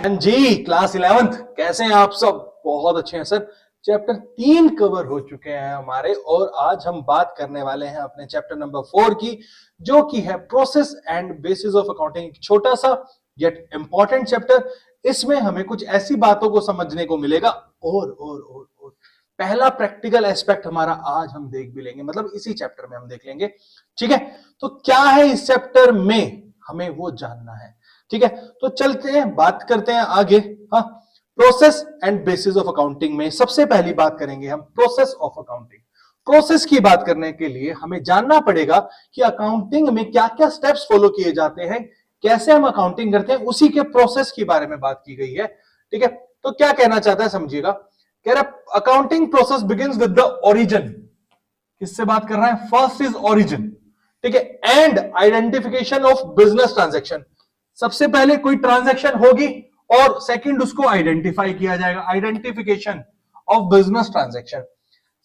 जी class 11th कैसे हैं आप सब? बहुत अच्छे हैं सर। चैप्टर 3 कवर हो चुके हैं हमारे और आज हम बात करने वाले हैं अपने चैप्टर नंबर 4 की, जो कि है process and bases of accounting. छोटा सा येट इंपॉर्टेंट चैप्टर। इसमें हमें कुछ ऐसी बातों को समझने को मिलेगा और पहला प्रैक्टिकल एस्पेक्ट हमारा आज हम देख भी लेंगे, मतलब इसी चैप्टर में हम देख लेंगे। ठीक है, तो क्या है इस चैप्टर में हमें वो जानना है। ठीक है, तो चलते हैं बात करते हैं आगे। हाँ, process and bases of accounting में सबसे पहली बात करेंगे हम प्रोसेस ऑफ अकाउंटिंग। प्रोसेस की बात करने के लिए हमें जानना पड़ेगा कि अकाउंटिंग में क्या क्या स्टेप्स फॉलो किए जाते हैं, कैसे हम अकाउंटिंग करते हैं, उसी के प्रोसेस के बारे में बात की गई है। ठीक है, तो क्या कहना चाहता है समझिएगा। कह रहा accounting process begins with the origin. किससे बात कर रहा है? First is origin. ठीक है, and identification of business transaction. सबसे पहले कोई ट्रांजैक्शन होगी और सेकंड उसको आइडेंटिफाई किया जाएगा, identification of business transaction.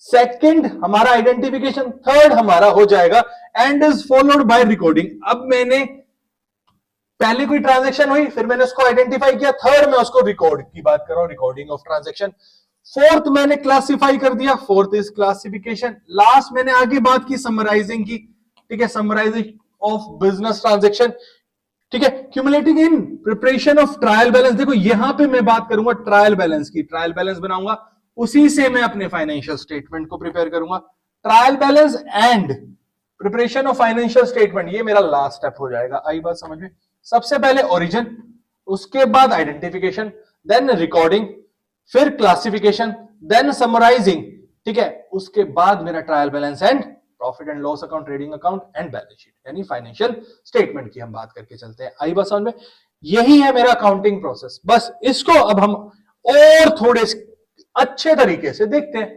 Second हमारा आइडेंटिफिकेशन, थर्ड हमारा हो जाएगा and is followed by recording. अब मैंने पहले कोई ट्रांजैक्शन हुई, फिर मैंने उसको आइडेंटिफाई किया, थर्ड मैं उसको रिकॉर्ड की बात कर रहा हूं, रिकॉर्डिंग ऑफ ट्रांजैक्शन। फोर्थ मैंने क्लासिफाई कर दिया, फोर्थ इज क्लासिफिकेशन। लास्ट मैंने आगे बात की समराइजिंग की। ठीक है, समराइजिंग ऑफ बिजनेस ट्रांजैक्शन। ठीक है, cumulating in preparation of trial balance. देखो यहां पे मैं बात करूंगा ट्रायल बैलेंस की, ट्रायल बैलेंस बनाऊंगा, उसी से मैं अपने फाइनेंशियल स्टेटमेंट को प्रिपेयर करूंगा। Trial balance and preparation of financial statement, ये मेरा लास्ट स्टेप हो जाएगा। आई बात समझ में? सबसे पहले ओरिजिन, उसके बाद आइडेंटिफिकेशन, देन रिकॉर्डिंग, फिर क्लासिफिकेशन, देन समराइजिंग। ठीक है, उसके बाद मेरा trial balance and profit and loss account, trading account and balance sheet, यानी फाइनेंशियल स्टेटमेंट की हम बात करके चलते हैं। आई बस समझ में? यही है मेरा अकाउंटिंग प्रोसेस। बस इसको अब हम और थोड़े अच्छे तरीके से देखते हैं।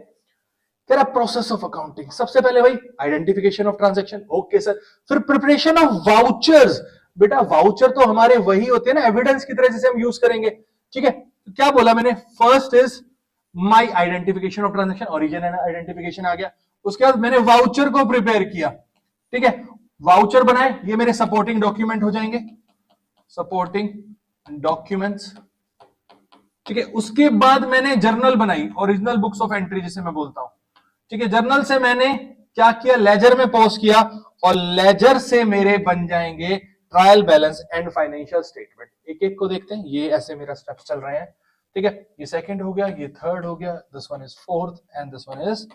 तेरा प्रोसेस ऑफ अकाउंटिंग, सबसे पहले भाई identification of transaction, okay sir. फिर प्रिपरेशन ऑफ वाउचर्स। बेटा वाउचर तो हमारे वही होते हैं ना, एविडेंस की तरह, जिसे हम यूज करेंगे। ठीक है, तो क्या बोला मैंने? First is my identification of transaction, origin and identification आ गया। उसके बाद मैंने वाउचर को प्रिपेयर किया। ठीक है, वाउचर बनाए, ये मेरे सपोर्टिंग डॉक्यूमेंट हो जाएंगे, सपोर्टिंग डॉक्यूमेंट्स। ठीक है, उसके बाद मैंने जर्नल बनाई, ओरिजिनल बुक्स ऑफ एंट्री जिसे मैं बोलता हूं। ठीक है, जर्नल से मैंने क्या किया? लेजर में पोस्ट किया, और लेजर से मेरे बन जाएंगे trial balance and financial statement. एक एक को देखते हैं, ये ऐसे मेरा स्टेप्स चल रहे हैं। ठीक है, ये सेकंड हो गया, ये थर्ड हो गया, this one is fourth and this one is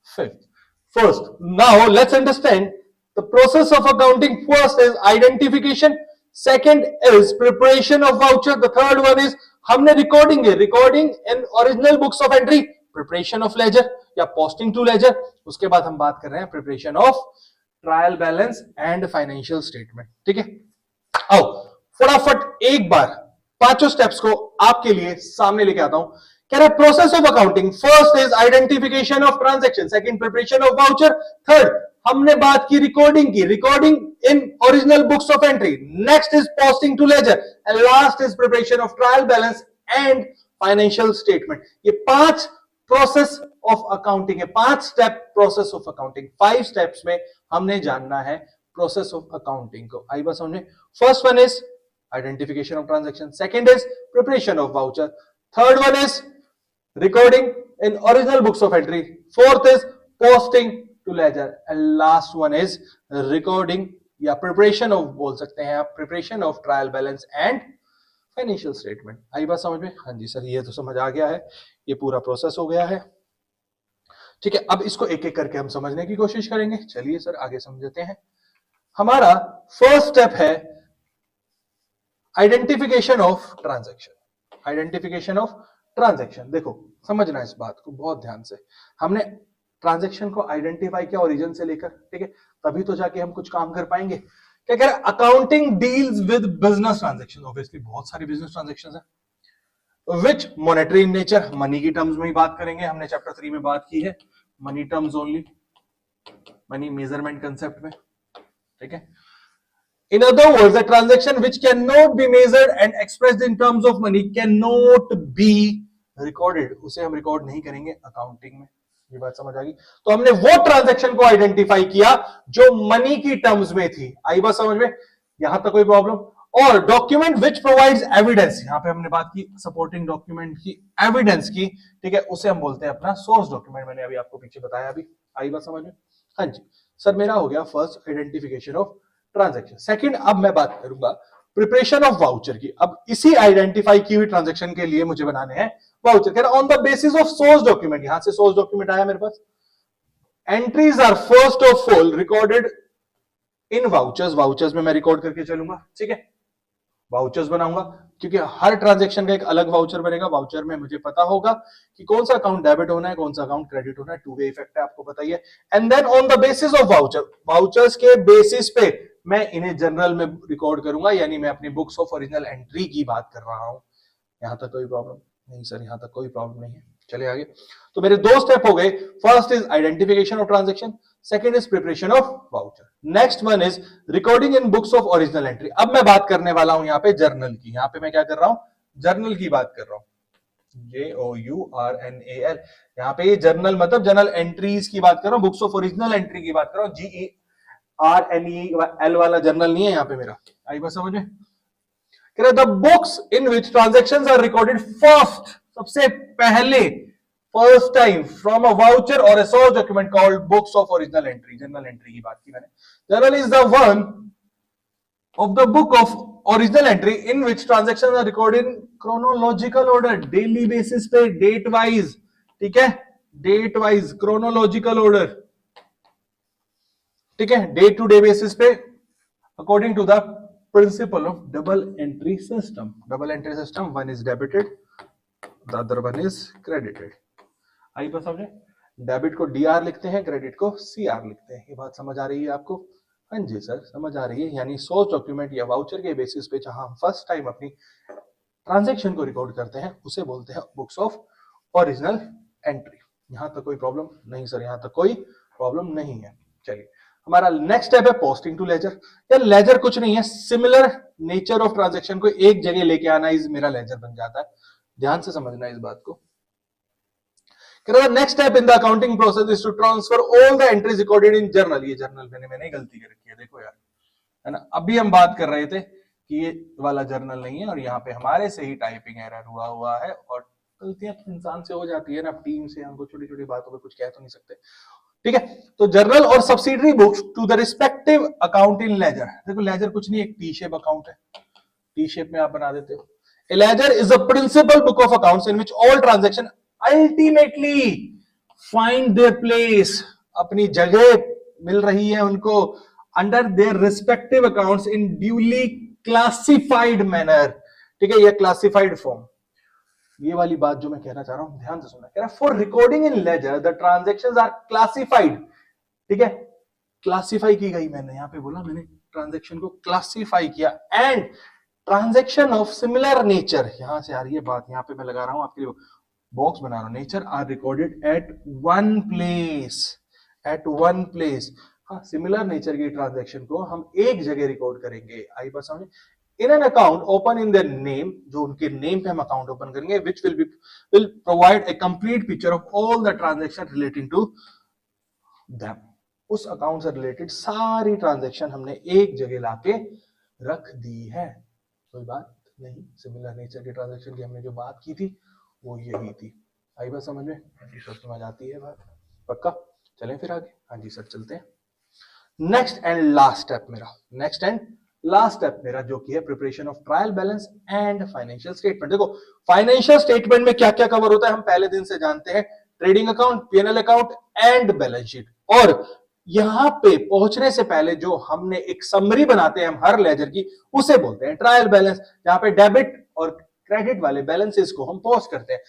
fifth. First, now let's understand the process of accounting. First is identification, second is preparation of voucher, the third one is हमने recording है, recording in original books of entry, preparation of ledger या posting to ledger. उसके बाद हम बात कर रहे हैं preparation of trial balance and financial statement. ठीक है, आओ फटाफट एक बार पांचों स्टेप्स को आपके लिए सामने लेके आता हूं। कह रहा है process of accounting, first is identification of transaction, second preparation of voucher, third हमने बात की रिकॉर्डिंग की, recording in original books of entry, next is posting to ledger and last is preparation of trial balance and financial statement. ये पांच process of accounting है, पांच step process of accounting. 5 steps में हमने जानना है प्रोसेस ऑफ अकाउंटिंग को। आई बात समझ में? First one is identification of transaction, second is preparation of voucher, third one is recording in original books of entry, fourth is posting to ledger and last one is recording या preparation of बोल सकते हैं आप, preparation of trial balance and financial statement। आई बात समझ में? हाँ जी sir, ये तो समझ आ गया है, ये पूरा प्रोसेस हो गया है। ठीक है, अब इसको एक एक करके हम समझने की कोशिश करेंगे। चलिए सर आगे समझते हैं। हमारा फर्स्ट स्टेप है identification of transaction. Identification of transaction, देखो समझना इस बात को बहुत ध्यान से। हमने ट्रांजैक्शन को आइडेंटिफाई किया ओरिजिन से लेकर, ठीक है, तभी तो जाके हम कुछ काम कर पाएंगे। क्या कह रहे हैं? Accounting deals with business transaction, obviously बहुत सारी बिजनेस ट्रांजैक्शंस हैं, विच मॉनेटरी इन नेचर, मनी की टर्म्स में ही बात करेंगे। हमने चैप्टर 3 में बात की है money terms only, money measurement concept में। ठीक है, in other words, a transaction which cannot be measured and expressed in terms of money cannot be recorded, उसे हम रिकॉर्ड नहीं करेंगे अकाउंटिंग में। ये बात समझ आ गई? तो हमने वो ट्रांजैक्शन को आइडेंटिफाई किया जो मनी की टर्म्स में थी। आई बात समझ में? यहां तक कोई प्रॉब्लम? और डॉक्यूमेंट विच प्रोवाइड्स एविडेंस, यहां पे हमने बात की सपोर्टिंग डॉक्यूमेंट की, एविडेंस की, ठीक है, उसे हम बोलते हैं अपना सोर्स डॉक्यूमेंट। मैंने अभी आपको पीछे बताया, अभी आई बात समझ में? हाँ जी सर, मेरा हो गया first identification of transaction. Second, अब मैं बात करूंगा प्रिपरेशन ऑफ वाउचर की। अब इसी आइडेंटिफाई की हुई ट्रांजैक्शन के लिए मुझे बनाने हैं वाउचर। कह रहा on the basis of source document, यहां से सोर्स डॉक्यूमेंट आया मेरे पास, entries are first of all recorded in vouchers, vouchers में मैं रिकॉर्ड करके चलूंगा, ठीक है, वाउचर्स बनाऊंगा, क्योंकि हर ट्रांजैक्शन का एक अलग वाउचर बनेगा। वाउचर में मुझे पता होगा कि कौन सा अकाउंट डेबिट होना है, कौन सा अकाउंट क्रेडिट होना है, टू वे इफेक्ट है, आपको बताइए। And then on the basis of voucher, vouchers के बेसिस पे मैं इन्हें जनरल में रिकॉर्ड करूंगा, यानी मैं अपनी बुक्स ऑफ ओरिजिनल एंट्री की बात कर रहा हूं। यहां तक कोई प्रॉब्लम नहीं सर? यहां तक कोई प्रॉब्लम नहीं है, चलिए आगे। तो मेरे दो स्टेप हो गए, first is identification of transaction, second is preparation of voucher, next one is recording in books of original entry. अब मैं बात करने वाला हूं यहां पे जर्नल की, यहां पे मैं क्या कर रहा हूं, जर्नल की बात कर रहा हूं, JOURNAL। यहां पे ये जर्नल मतलब जर्नल एंट्रीज की बात कर रहा हूं, बुक्स ऑफ ओरिजिनल एंट्री की बात कर रहा हूं, GERNEL वाला जर्नल नहीं है यहां पे मेरा, आई बात समझ में? The books in which transactions are recorded first, सबसे पहले, first time from a voucher और a source document called books of original entry, journal entry की बात की मैंने। Journal is the one of the book of original entry in which transactions are recorded in chronological order, daily basis पे, date wise, ठीक है, date wise chronological order, ठीक है, day to day basis पे, according to the principle of double entry system. Double entry system, one is debited, the other one is credited. आई बात समझे? Debit को डीआर लिखते हैं, क्रेडिट को सीआर लिखते हैं। ये बात समझ आ रही है आपको? हाँ जी सर, समझ आ रही है। यानी सोर्स डॉक्यूमेंट या वाउचर के बेसिस पे जहां हम फर्स्ट टाइम अपनी ट्रांजैक्शन को रिकॉर्ड करते हैं, उसे बोलते हैं बुक्स ऑफ ओरिजिनल एंट्री। यहां तक कोई प्रॉब्लम नहीं सर? यहां तक कोई प्रॉब्लम नहीं है। चलिए, हमारा नेक्स्ट स्टेप है पोस्टिंग टू लेजर। यार लेजर कुछ नहीं है, सिमिलर नेचर ऑफ ट्रांजैक्शन को एक जगह लेके आना इज मेरा लेजर बन जाता है। ध्यान से समझना इस बात को। Next step in the accounting process is to transfer all the entries recorded in journal. ये जर्नल मैंने गलती कर रखी है, देखो यार, है ना। अभी हम बात कर रहे थे कि ये वाला जर्नल नहीं है, और यहाँ पे हमारे से ही टाइपिंग एरर हुआ है, और गलतियां तो इंसान से हो जाती है ना, टीम से हमको छोटी छोटी बातों पे कुछ कह तो नहीं सकते, ठीक है। तो जर्नल और subsidiary books to the respective account in ledger. देखो लेजर कुछ नहीं, एक टी शेप अकाउंट है, टी शेप में आप बना देते हो। A ledger is a principal book of accounts in which all transactions ultimately find their place, अपनी जगह मिल रही है उनको, under their respective accounts in duly classified manner, ठीक है, यह classified form। ये वाली बात जो मैं कहना चाह रहा हूं, ध्यान से सुनना। कह रहा for recording in ledger the transactions are classified, ठीक है, क्लासिफाई की गई। मैंने यहां पे बोला, मैंने ट्रांजैक्शन को क्लासिफाई किया। And transaction of similar nature, यहां से आ रही है बात, यहां पे मैं लगा रहा हूं आपके लिए बॉक्स बना रहा हूं, nature are recorded at one place, at one place. हाँ, सिमिलर नेचर की ट्रांजैक्शन को हम एक जगह रिकॉर्ड करेंगे। आई बात समझ? In an account open in their name, जो उनके नेम पे हम अकाउंट ओपन करेंगे, which will provide a complete picture of all the transaction relating to them. उस अकाउंट से रिलेटेड सारी ट्रांजैक्शन हमने एक जगह लाके रख दी है। कोई बात नहीं, सिमिलर नेचर के ट्रांजैक्शन की हमने जो बात की थी वो यही थी। आई बात समझ में? हाँ जी सर, समझ आती है बात, पक्का? चलें फिर आगे। हाँ जी सर, चलते हैं। नेक्स्ट एंड लास्ट स्टेप मेरा, नेक्स्ट एंड लास्ट स्टेप मेरा जो कि है preparation of trial balance and financial statement. देखो फाइनेंशियल स्टेटमेंट में क्या क्या कवर होता है हम पहले दिन से जानते हैं, trading account, PNL account and balance sheet. और यहां पे पहुंचने से पहले जो हमने एक समरी बनाते हैं हम हर लेजर की, उसे बोलते हैं ट्रायल बैलेंस, जहां पे डेबिट और क्रेडिट वाले बैलेंसेस को हम पोस्ट करते हैं।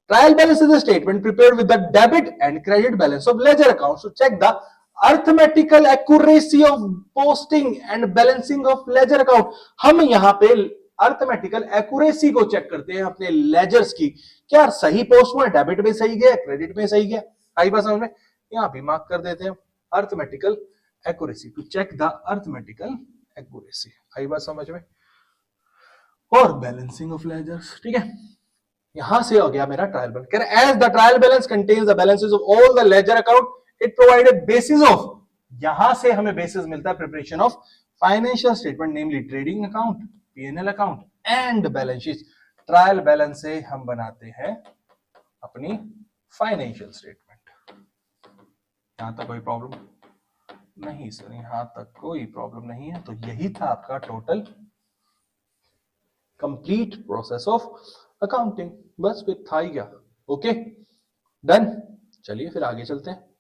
Trial balance is a statement prepared with the debit and credit balance of ledger accounts to check the arithmetical accuracy of posting and balancing of ledger account. हम यहां पे arithmetical accuracy को check करते हैं अपने ledgers की, क्या सही पोस्ट हुआ, डेबिट में सही गया, क्रेडिट में सही गया। आई बात समझ में? यहां भी मार्क कर देते हैं arithmetical accuracy, to check the arithmetical accuracy. आई बात समझ में? और बैलेंसिंग ऑफ लेजर्स, ठीक है, यहां से हो गया मेरा trial balance. As the trial balance contains the balances of all the ledger account, it provide a basis of, यहां से हमें बेसिस मिलता है preparation of financial statement, namely trading account, P&L account and balance sheet. Trial balance से हम बनाते हैं अपनी फाइनेंशियल स्टेटमेंट। यहां तक कोई प्रॉब्लम नहीं सर, यहां तक कोई प्रॉब्लम नहीं है। तो यही था आपका total complete process of accounting. बस फिर था ही क्या। Okay done. चलिए फिर आगे चलते हैं।